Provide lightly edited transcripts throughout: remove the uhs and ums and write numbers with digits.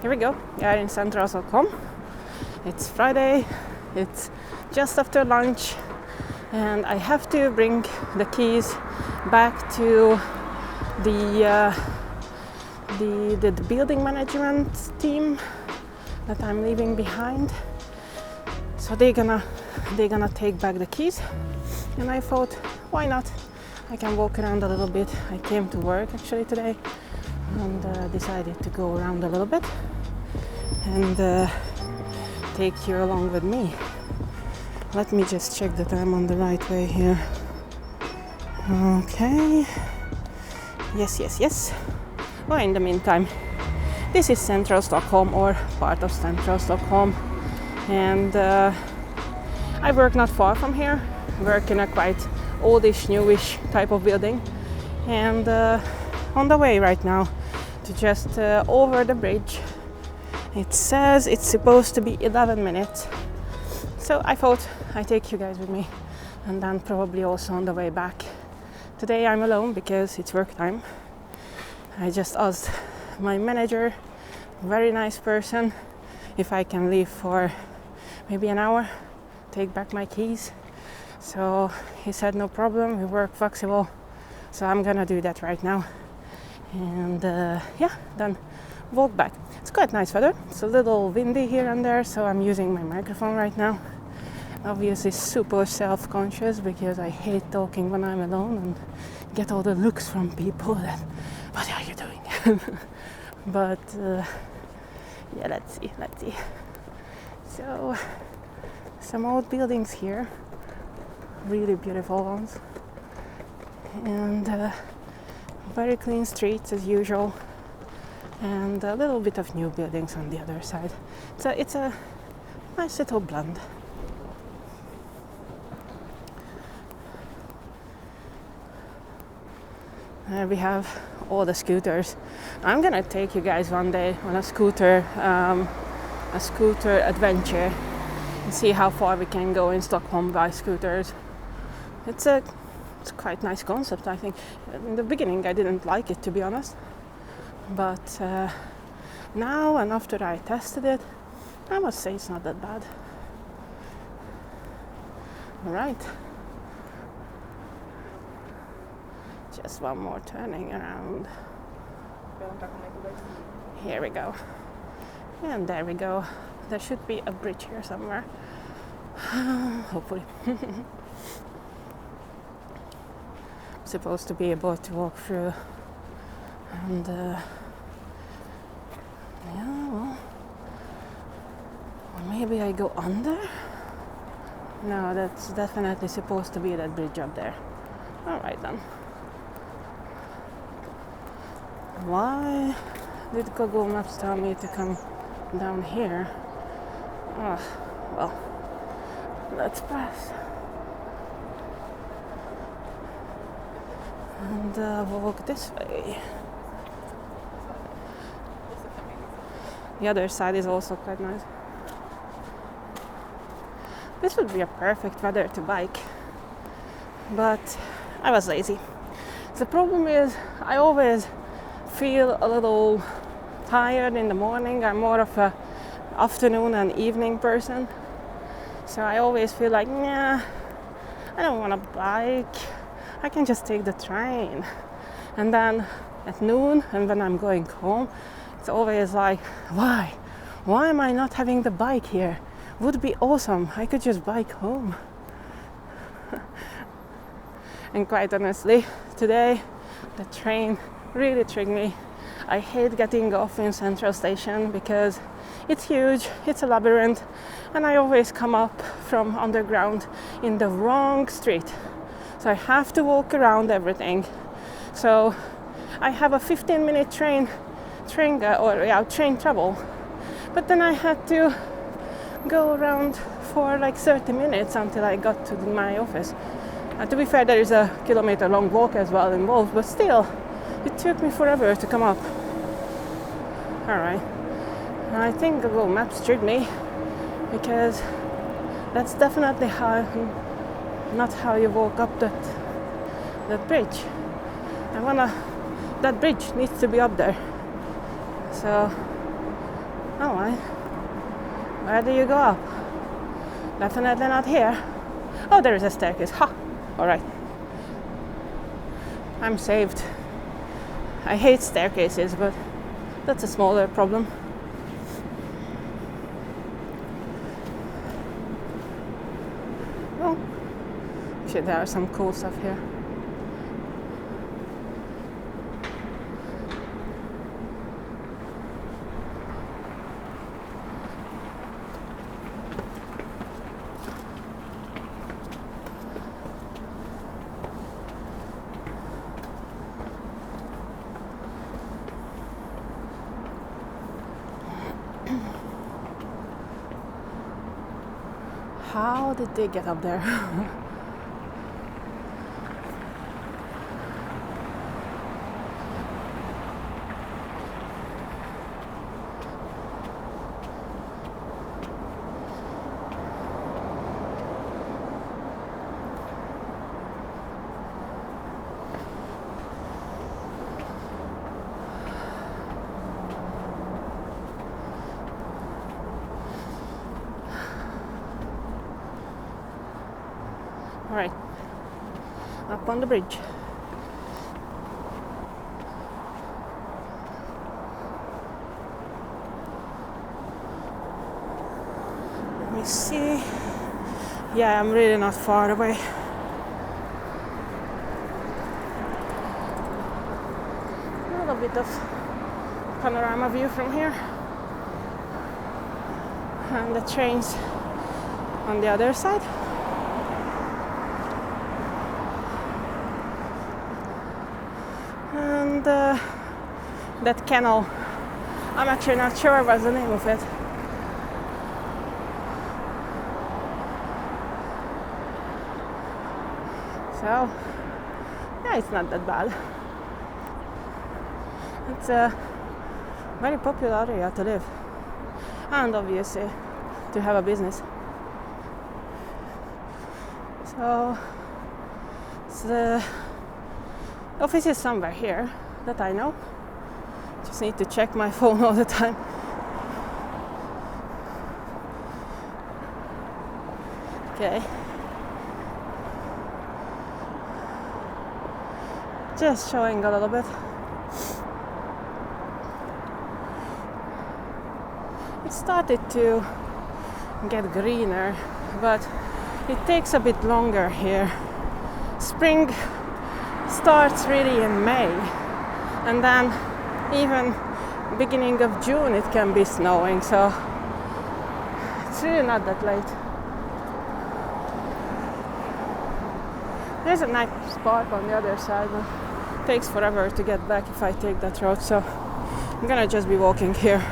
Here we go. We are in central Stockholm. It's Friday. It's just after lunch, and I have to bring the keys back to the building management team that I'm leaving behind. So they're gonna take back the keys, and I thought, why not? I can walk around a little bit. I came to work actually today and decided to go around a little bit and take you along with me. Let me just check that I'm on the right way here. Okay. Yes. Well, in the meantime, this is central Stockholm, or part of central Stockholm, and I work not far from here. I work in a quite oldish, newish type of building, and on the way right now to just over the bridge. It says it's supposed to be 11 minutes, so I thought I'd take you guys with me, and then probably also on the way back. Today I'm alone because it's work time. I just asked my manager, very nice person, if I can leave for maybe an hour, take back my keys. So he said no problem, we work flexible, so I'm gonna do that right now. And then walk back. It's quite nice weather. It's a little windy here and there, so I'm using my microphone right now. Obviously super self-conscious because I hate talking when I'm alone and get all the looks from people that, what are you doing? But let's see. So some old buildings here, really beautiful ones, and very clean streets as usual, and a little bit of new buildings on the other side. So it's a nice little blend. There we have all the scooters. I'm gonna take you guys one day on a scooter adventure and see how far we can go in Stockholm by scooters. It's quite nice concept, I think. In the beginning I didn't like it, to be honest, but now and after I tested it, I must say it's not that bad. Alright, just one more turning around. Here we go, and there we go. There should be a bridge here somewhere, hopefully. Supposed to be able to walk through, and or maybe I go under. No, that's definitely supposed to be that bridge up there. All right then. Why did Google Maps tell me to come down here? Oh, well, let's pass and walk this way. The other side is also quite nice. This would be a perfect weather to bike, but I was lazy. The problem is I always feel a little tired in the morning. I'm more of a afternoon and evening person, so I always feel like, nah, I don't want to bike. I can just take the train. And then at noon, and when I'm going home, it's always like, why am I not having the bike here? Would be awesome. I could just bike home. And quite honestly, today the train really tricked me. I hate getting off in Central Station because it's huge, it's a labyrinth, and I always come up from underground in the wrong street. So I have to walk around everything. So I have a 15-minute train travel, but then I had to go around for like 30 minutes until I got to my office. And to be fair, there is a kilometer-long walk as well involved, but still, it took me forever to come up. Alright, I think Google Maps tricked me, because that's definitely not how you walk up that bridge. That bridge needs to be up there. So Oh my. Where do you go up? Definitely not here. Oh, there is a staircase. Ha! Alright. I'm saved. I hate staircases, but that's a smaller problem. Oh, shit, there are some cool stuff here. How did they get up there? Alright, up on the bridge. Let me see. Yeah, I'm really not far away. A little bit of panorama view from here. And the trains on the other side. And that canal, I'm actually not sure what's the name of it. So, yeah, it's not that bad. It's a very popular area to live, and obviously to have a business. So, the office is somewhere here that I know. Just need to check my phone all the time. Okay. Just showing a little bit. It started to get greener, but it takes a bit longer here. Spring starts really in May, and then even beginning of June it can be snowing, so it's really not that late. There's a nice park on the other side, but it takes forever to get back if I take that road, so I'm gonna just be walking here.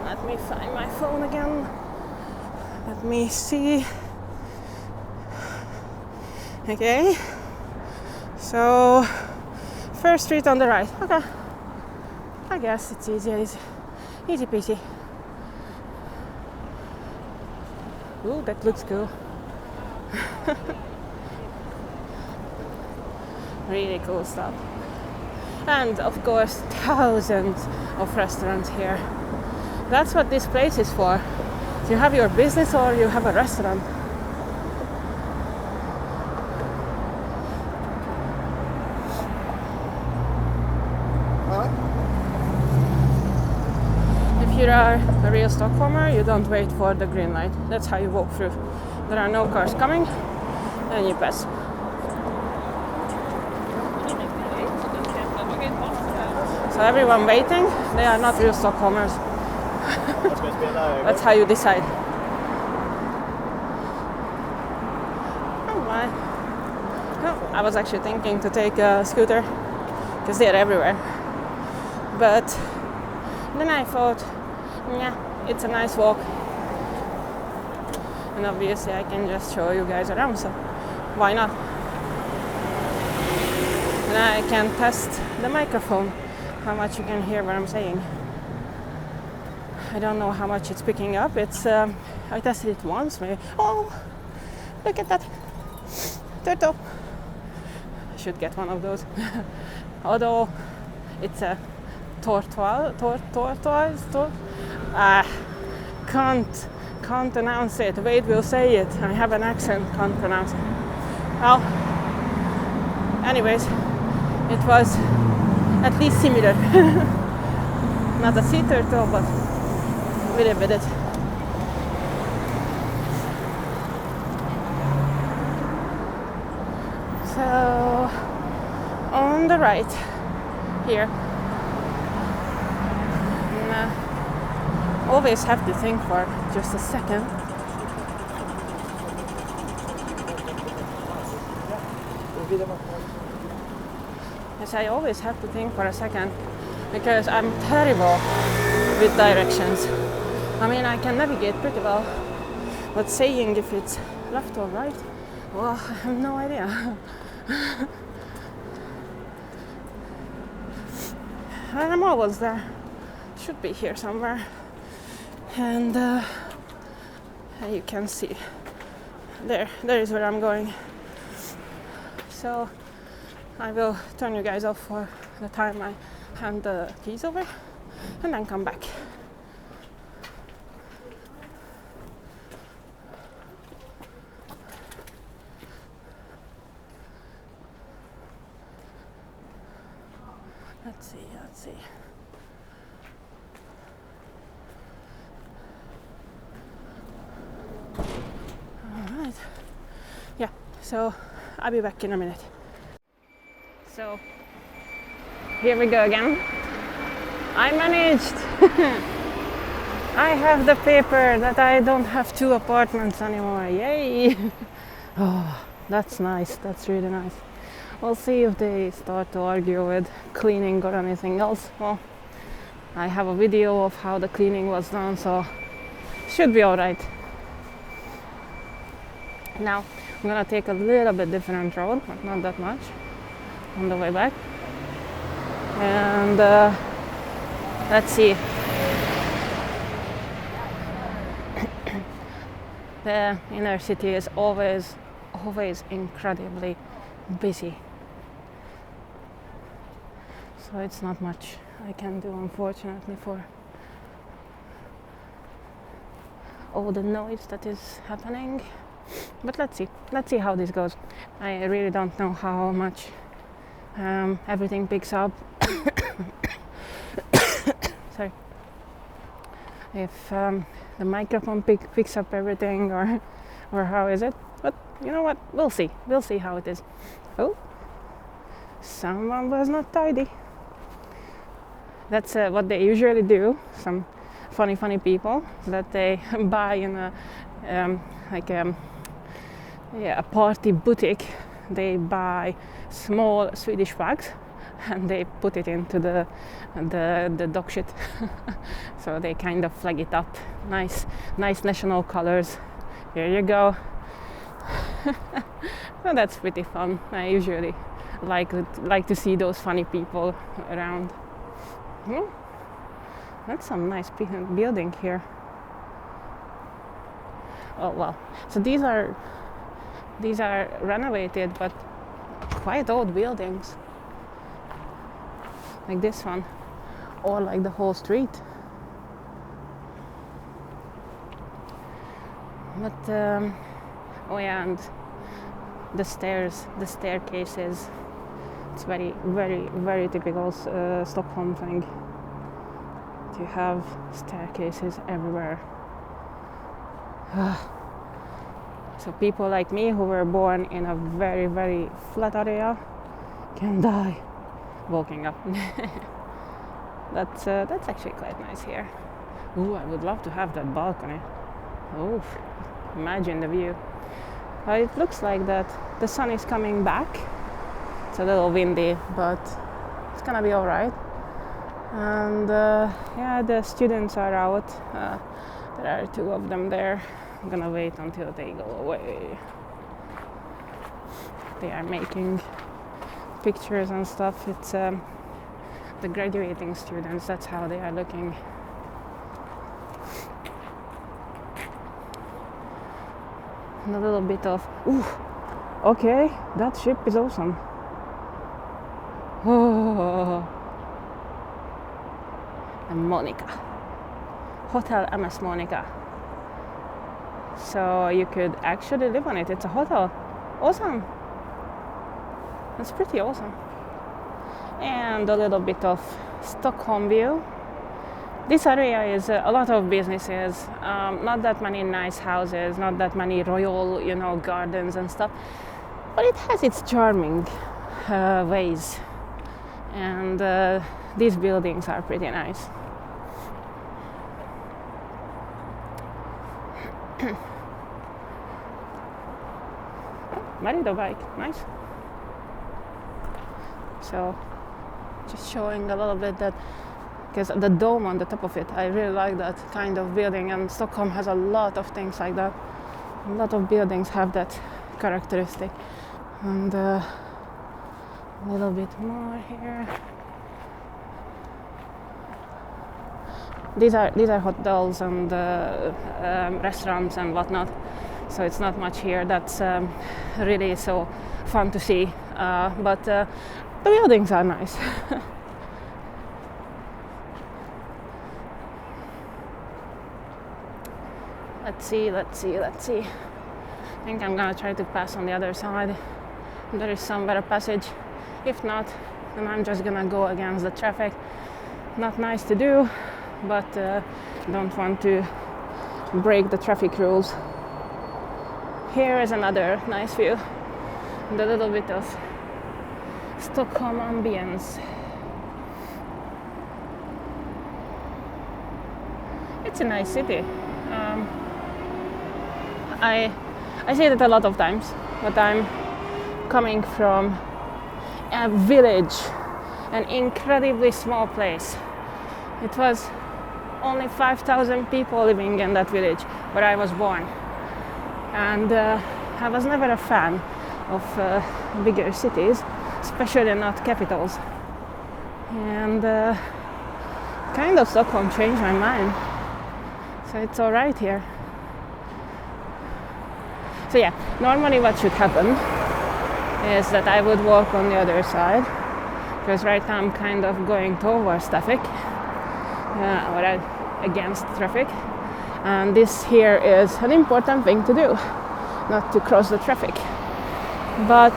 Let me find my phone again. Let me see. Okay, so first street on the right. Okay, I guess it's easy peasy. Ooh, that looks cool. Really cool stuff. And of course, thousands of restaurants here. That's what this place is for. You have your business or you have a restaurant. If you are a real Stockholmer, you don't wait for the green light. That's how you walk through. There are no cars coming, and you pass. So everyone waiting, they are not real Stockholmers. That's how you decide. Oh my. Oh, I was actually thinking to take a scooter, because they're everywhere. But then I thought, yeah, it's a nice walk. And obviously I can just show you guys around, so why not? And I can test the microphone, how much you can hear what I'm saying. I don't know how much it's picking up. It's I tested it once, maybe. Oh, look at that turtle. I should get one of those. Although it's a Can't pronounce it. Wait, we'll say it. I have an accent, can't pronounce it. Well, anyways, it was at least similar. Not a sea turtle, but really with it. So, on the right, here, always have to think for just a second. Yes, I always have to think for a second because I'm terrible with directions. I mean, I can navigate pretty well, but saying if it's left or right, well, I have no idea. I'm almost there. Should be here somewhere. And you can see there is where I'm going. So I will turn you guys off for the time I hand the keys over and then come back. Let's see. Alright. Yeah, so I'll be back in a minute. So here we go again. I managed! I have the paper that I don't have 2 apartments anymore. Yay! Oh, that's nice. That's really nice. We'll see if they start to argue with cleaning or anything else. Well, I have a video of how the cleaning was done, so should be alright. Now I'm gonna take a little bit different road, but not that much, on the way back. And let's see. The inner city is always incredibly busy. So it's not much I can do, unfortunately, for all the noise that is happening. But let's see how this goes. I really don't know how much everything picks up. Sorry. If the microphone picks up everything, or how is it? But you know what? We'll see how it is. Oh, someone was not tidy. That's what they usually do. Some funny people that they buy in a party boutique. They buy small Swedish bags and they put it into the dog shit. So they kind of flag it up. Nice national colors. Here you go. So that's pretty fun. I usually like to see those funny people around. That's some nice building here. Oh well. So these are renovated but quite old buildings. Like this one, or like the whole street. But oh yeah, and the staircases. It's very typical Stockholm thing. You have staircases everywhere. So people like me who were born in a very flat area can die walking up. That's actually quite nice here. Ooh, I would love to have that balcony. Oh, imagine the view. It looks like that the sun is coming back. It's a little windy, but it's gonna be alright. And yeah, the students are out. There are 2 of them there. I'm gonna wait until they go away. They are making pictures and stuff. It's the graduating students, that's how they are looking. And a little bit of, ooh, okay, that ship is awesome. Oh, and Monica. Hotel MS Monica. So you could actually live on it. It's a hotel. Awesome. It's pretty awesome. And a little bit of Stockholm view. This area is a lot of businesses, not that many nice houses, not that many royal, gardens and stuff, but it has its charming ways, and these buildings are pretty nice. Marido bike, nice. So, just showing a little bit that, because the dome on the top of it, I really like that kind of building, and Stockholm has a lot of things like that. A lot of buildings have that characteristic. And a little bit more here. These are hotels and restaurants and whatnot, so it's not much here that's really so fun to see, but the buildings are nice. Let's see. I think I'm gonna try to pass on the other side. There is somewhere a passage. If not, then I'm just gonna go against the traffic. Not nice to do, but don't want to break the traffic rules. Here is another nice view. And a little bit of Stockholm ambience. It's a nice city. I say that a lot of times, but I'm coming from a village, an incredibly small place. It was only 5,000 people living in that village where I was born, and I was never a fan of bigger cities, especially not capitals. And kind of Stockholm changed my mind, so it's all right here. So yeah, normally what should happen is that I would walk on the other side, because right now I'm kind of going towards traffic, or against traffic, and this here is an important thing to do, not to cross the traffic. But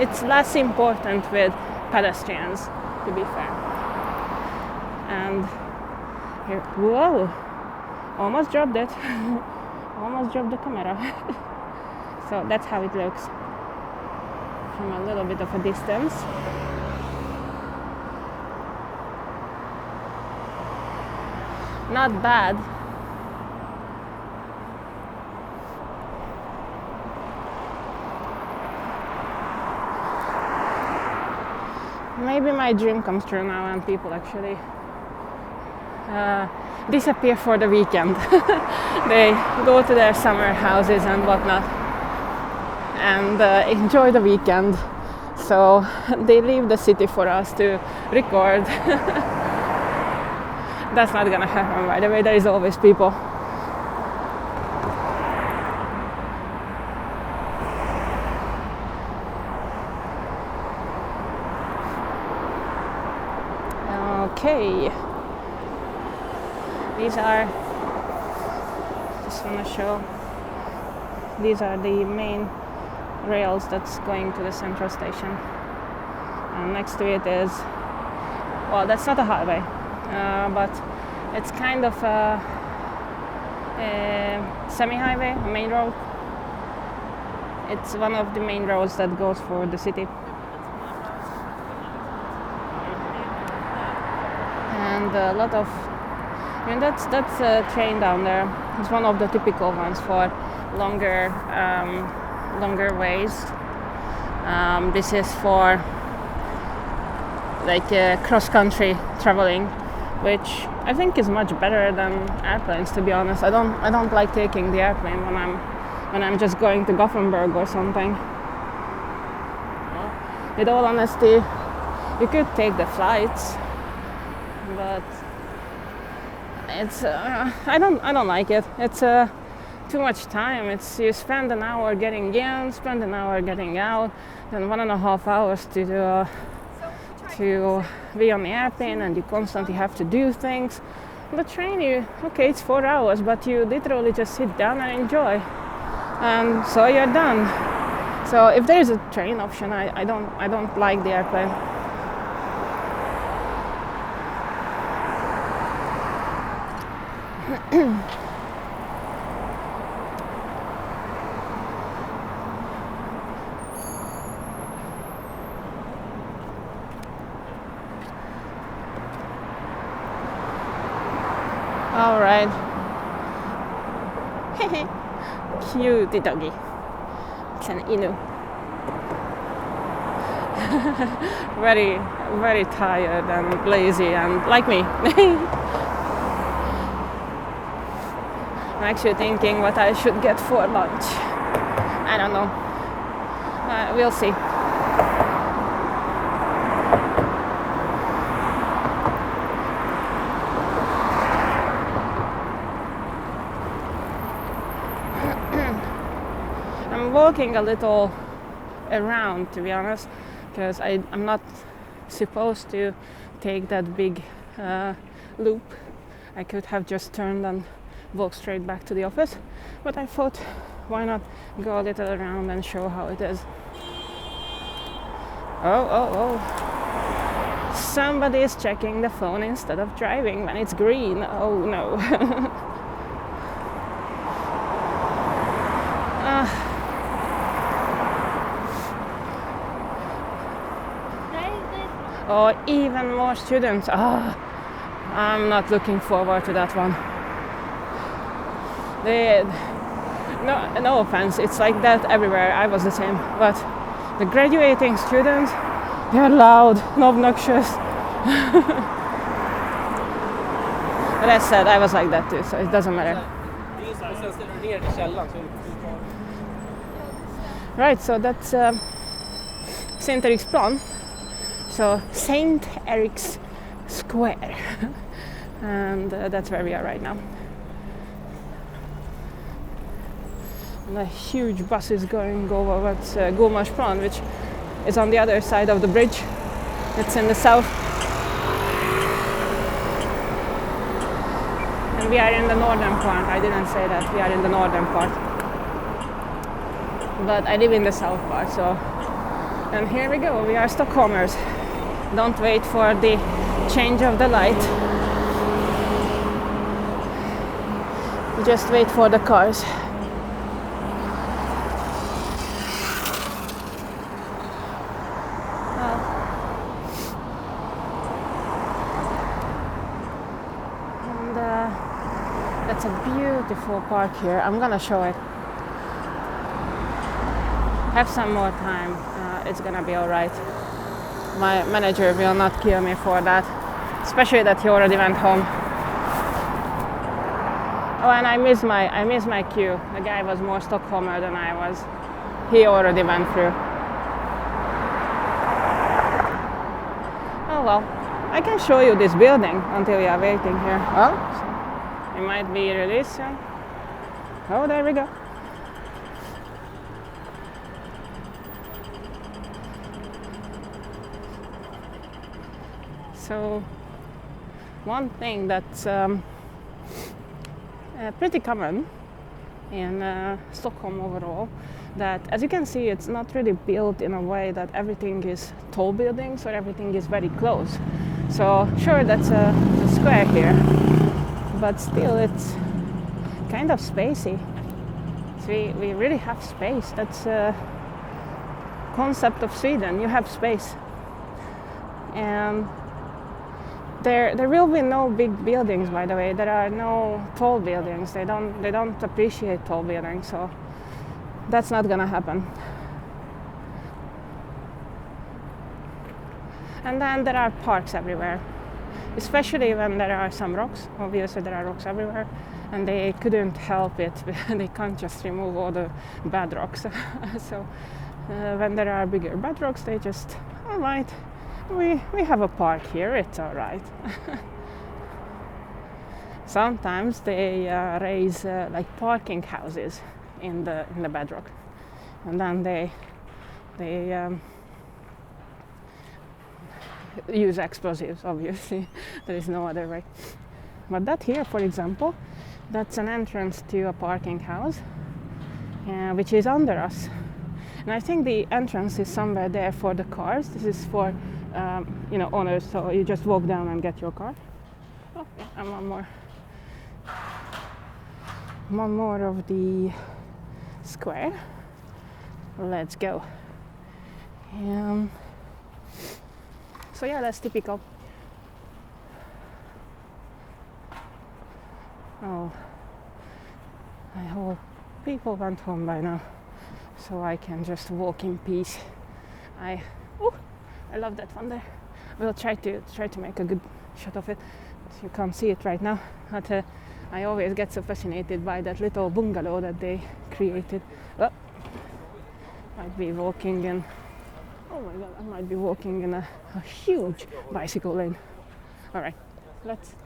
it's less important with pedestrians, to be fair. And here, whoa, almost dropped it. Almost dropped the camera. So that's how it looks from a little bit of a distance. Not bad. Maybe my dream comes true now and people actually disappear for the weekend. They go to their summer houses and whatnot and enjoy the weekend. So they leave the city for us to record. That's not gonna happen, by the way. There is always people. Okay. These are, just want to show, these are the main rails that's going to the central station. And next to it is, well, that's not a highway, but it's kind of a semi-highway, a main road. It's one of the main roads that goes for the city. And a lot of, that's a train down there. It's one of the typical ones for longer ways. This is for like cross-country traveling, which I think is much better than airplanes. To be honest, I don't like taking the airplane when I'm just going to Gothenburg or something. With all honesty, you could take the flights, but it's I don't like it. It's too much time. It's you spend an hour getting in, spend an hour getting out, then 1.5 hours to to be on the airplane and you constantly have to do things. On the train, it's 4 hours, but you literally just sit down and enjoy, and so you're done. So if there is a train option, I don't like the airplane. All right. Cute doggy. It's an Inu. Very, very tired and lazy and like me. I'm actually thinking what I should get for lunch. I don't know. We'll see. I'm walking a little around, to be honest, because I'm not supposed to take that big loop. I could have just turned and walked straight back to the office, but I thought, why not go a little around and show how it is. Oh. Somebody is checking the phone instead of driving when it's green. Oh no. Oh, even more students. I'm not looking forward to that one. No offense, it's like that everywhere. I was the same. But the graduating students, they're loud and obnoxious. But as said, I was like that too, so it doesn't matter. Right, so that's Sankt Eriksbron. So Sankt Eriks Square. And that's where we are right now. And a huge bus is going over Vasaparken, which is on the other side of the bridge. It's in the south. And we are in the northern part. I didn't say that. We are in the northern part. But I live in the south part, so. And here we go. We are Stockholmers. Don't wait for the change of the light. Just wait for the cars. And that's a beautiful park here. I'm gonna show it. Have some more time. It's gonna be all right. My manager will not kill me for that, especially that he already went home. Oh, and I miss my queue. The guy was more Stockholmer than I was. He already went through. Oh well, I can show you this building until we are waiting here. Well, it might be released soon. Oh, there we go. So, one thing that's pretty common in Stockholm overall, that as you can see, it's not really built in a way that everything is tall buildings or everything is very close. So sure, that's a square here, but still it's kind of spacey. So we really have space. That's a concept of Sweden. You have space. And there will be no big buildings, by the way. There are no tall buildings. They don't appreciate tall buildings, so that's not gonna happen. And then there are parks everywhere, especially when there are some rocks. Obviously there are rocks everywhere, and they couldn't help it. They can't just remove all the bad rocks. So when there are bigger bad rocks, they just, all right, we have a park here, it's all right. Sometimes they raise like parking houses in the bedrock, and then they use explosives, obviously. There is no other way. But that here, for example, that's an entrance to a parking house, which is under us. And I think the entrance is somewhere there for the cars. This is for, owners, so you just walk down and get your car. Oh, yeah, and one more of the square. Let's go. So yeah, that's typical. Oh, I hope people went home by now, so I can just walk in peace. I love that one there. We'll try to make a good shot of it. You can't see it right now, but I always get so fascinated by that little bungalow that they created. Oh, might be walking in. Oh my god, I might be walking in a huge bicycle lane. All right, let's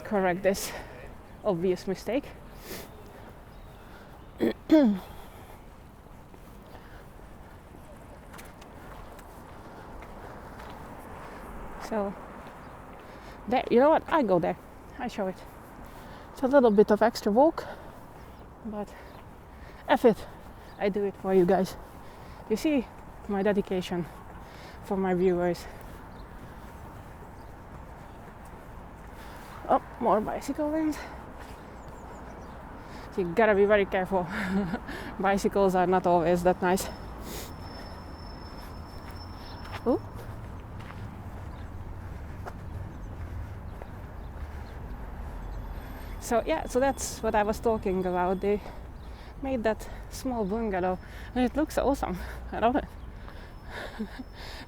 correct this obvious mistake. So there, you know what? I go there. I show it. It's a little bit of extra walk, but F it. I do it for you guys. You see my dedication for my viewers. Oh, more bicycle lanes. So you gotta be very careful. Bicycles are not always that nice. Ooh. So yeah, so that's what I was talking about. They made that small bungalow and it looks awesome. I love it.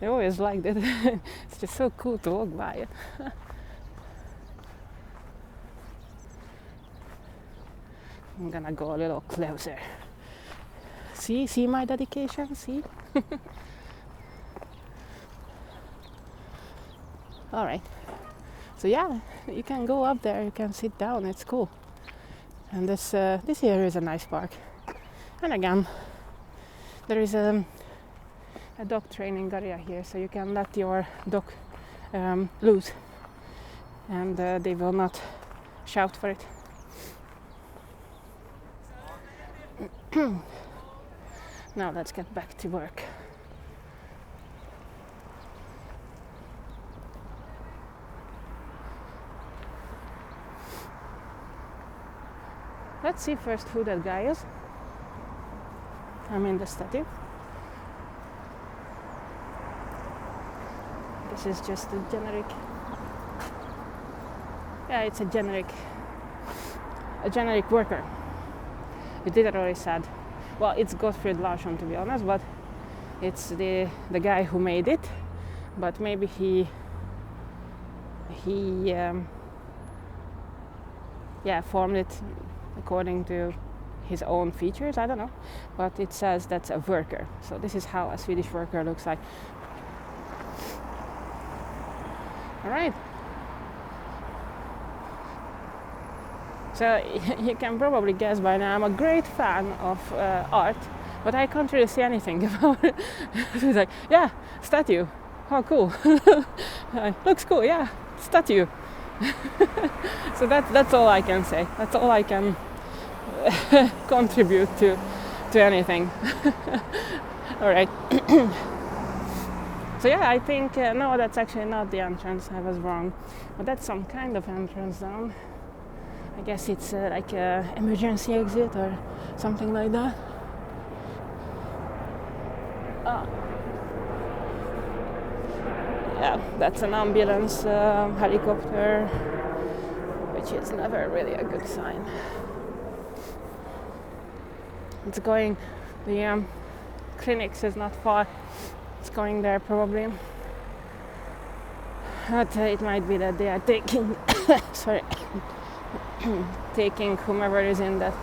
I always liked it. It's just so cool to walk by it. I'm gonna go a little closer. See my dedication, see? All right. So yeah, you can go up there, you can sit down, it's cool. And this here is a nice park. And again, there is a dog training area here, so you can let your dog loose and they will not shout for it. Now let's get back to work. Let's see first who that guy is. I mean the statue. This is just a generic. Yeah, it's a generic worker. It literally said, well, it's Gottfried Larsson to be honest, but it's the guy who made it. But maybe he formed it according to his own features, I don't know, but it says that's a worker. So this is how a Swedish worker looks like. All right. So you can probably guess by now I'm a great fan of art, but I can't really say anything about it. It's like, yeah, statue. Oh, cool. Looks cool, yeah, statue. So that's all I can say. That's all I can contribute to anything. All right. So yeah, I think no, that's actually not the entrance. I was wrong, but that's some kind of entrance down. I guess it's like an emergency exit or something like that. Yeah, that's an ambulance helicopter, which is never really a good sign. It's going, the clinics is not far. It's going there probably. But it might be that they are taking, taking whomever is in that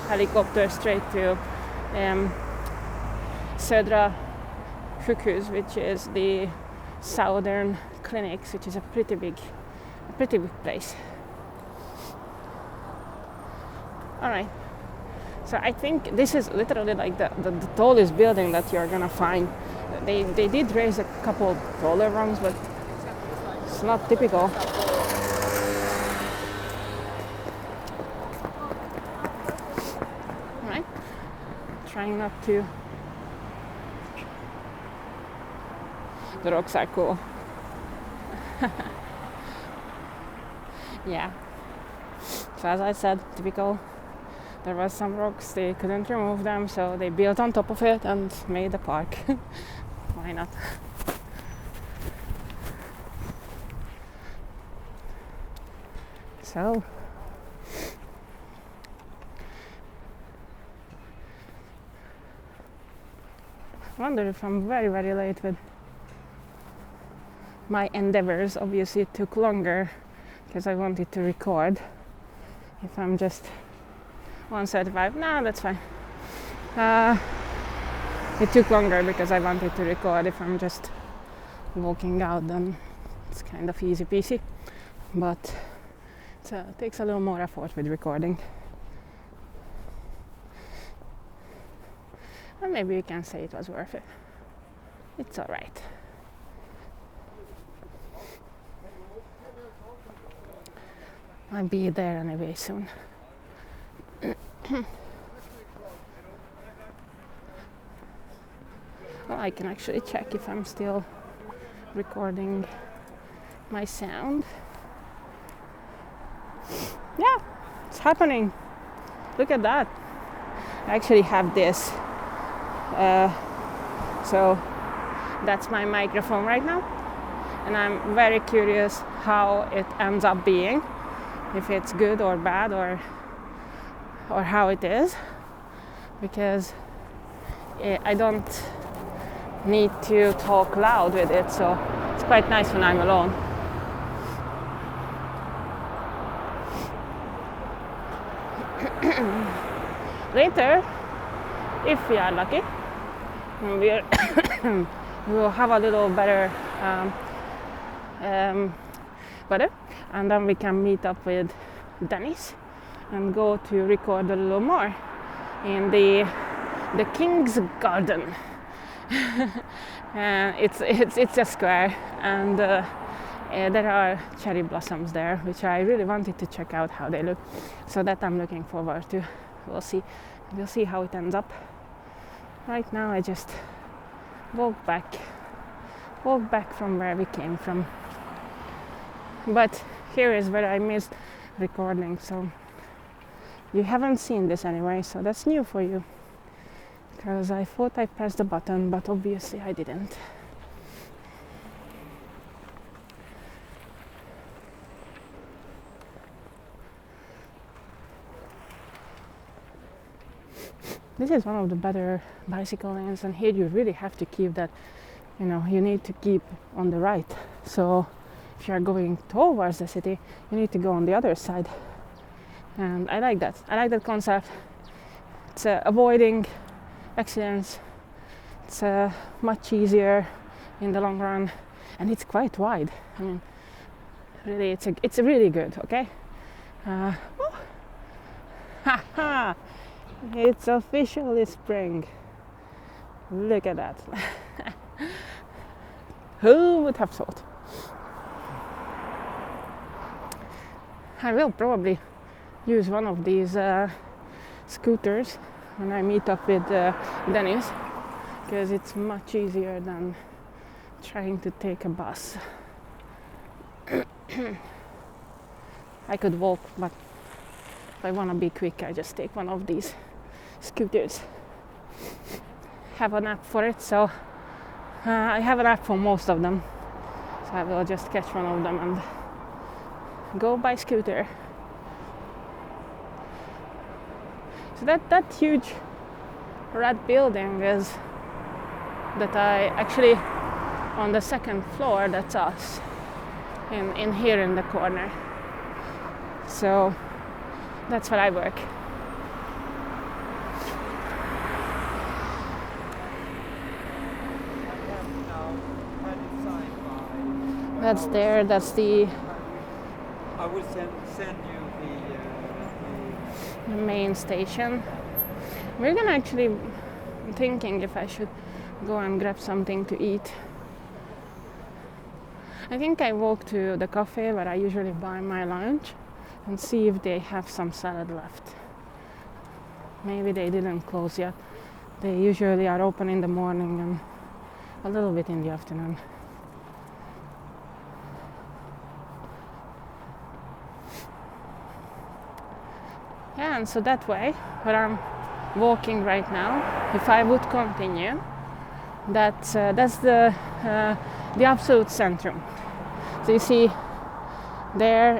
helicopter straight to Södra sjukhus, which is the southern clinics, which is a pretty big place. All right. So I think this is literally like the tallest building that you're gonna find They did raise a couple taller ones, but it's not typical. Right? Trying not to. The rocks are cool. Yeah. So as I said, typical. There was some rocks, they couldn't remove them, so they built on top of it and made a park. Why not? So I wonder if I'm very, very late with my endeavors. Obviously it took longer because I wanted to record. If I'm just 1:35, no, that's fine. It took longer because I wanted to record. If I'm just walking out, then it's kind of easy peasy. But it takes a little more effort with recording. And maybe you can say it was worth it. It's alright. I'll be there anyway soon. Well, I can actually check if I'm still recording my sound. Yeah, it's happening. Look at that. I actually have this. So that's my microphone right now. And I'm very curious how it ends up being. If it's good or bad or how it is, because I don't need to talk loud with it, so it's quite nice when I'm alone. Later, if we are lucky, we will have a little better weather, and then we can meet up with Dennis and go to record a little more in the King's Garden. It's a square, and there are cherry blossoms there, which I really wanted to check out how they look. So that I'm looking forward to. We'll see how it ends up. Right now I just walk back from where we came from. But here is where I missed recording, so you haven't seen this anyway, so that's new for you. Because I thought I pressed the button, but obviously I didn't. This is one of the better bicycle lanes, and here you really have to keep that, you need to keep on the right. So if you are going towards the city, you need to go on the other side. And I like that. I like that concept. It's avoiding accidents. It's much easier in the long run, and it's quite wide. I mean, really, it's really good. Okay. It's officially spring. Look at that. Who would have thought? I will probably use one of these scooters when I meet up with Dennis, because it's much easier than trying to take a bus. I could walk, but if I want to be quick, I just take one of these scooters. Have an app for it, so I have an app for most of them, so I will just catch one of them and go by scooter. So that huge red building is that I actually on the second floor, that's us in here in the corner. So that's where I work. That's there, that's the... I will send you the main station. We're gonna actually thinking if I should go and grab something to eat. I think I walk to the cafe where I usually buy my lunch and see if they have some salad left. Maybe they didn't close yet. They usually are open in the morning and a little bit in the afternoon. Yeah, and so that way, where I'm walking right now, if I would continue, that's the absolute centrum. So you see there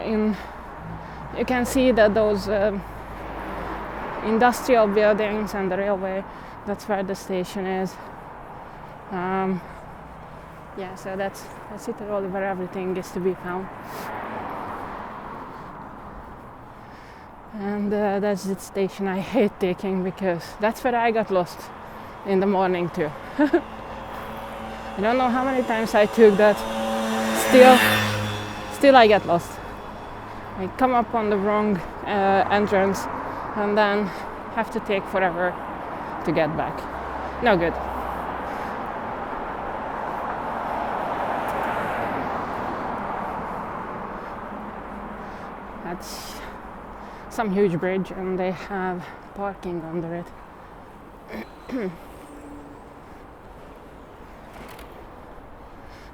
you can see that those industrial buildings and the railway, that's where the station is. Yeah, so that's literally where everything is to be found. And that's the station I hate taking, because that's where I got lost in the morning too. I don't know how many times I took that. Still I get lost. I come up on the wrong entrance and then have to take forever to get back. No good. That's some huge bridge and they have parking under it.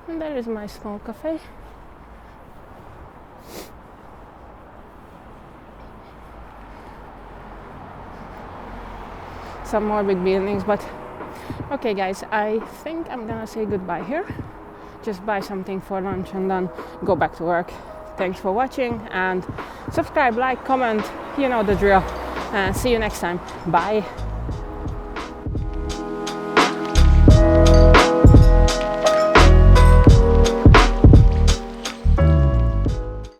And there is my small cafe. Some more big buildings, but okay guys, I think I'm gonna say goodbye here. Just buy something for lunch and then go back to work. Thanks for watching, and subscribe, like, comment, you know the drill. See you next time. Bye.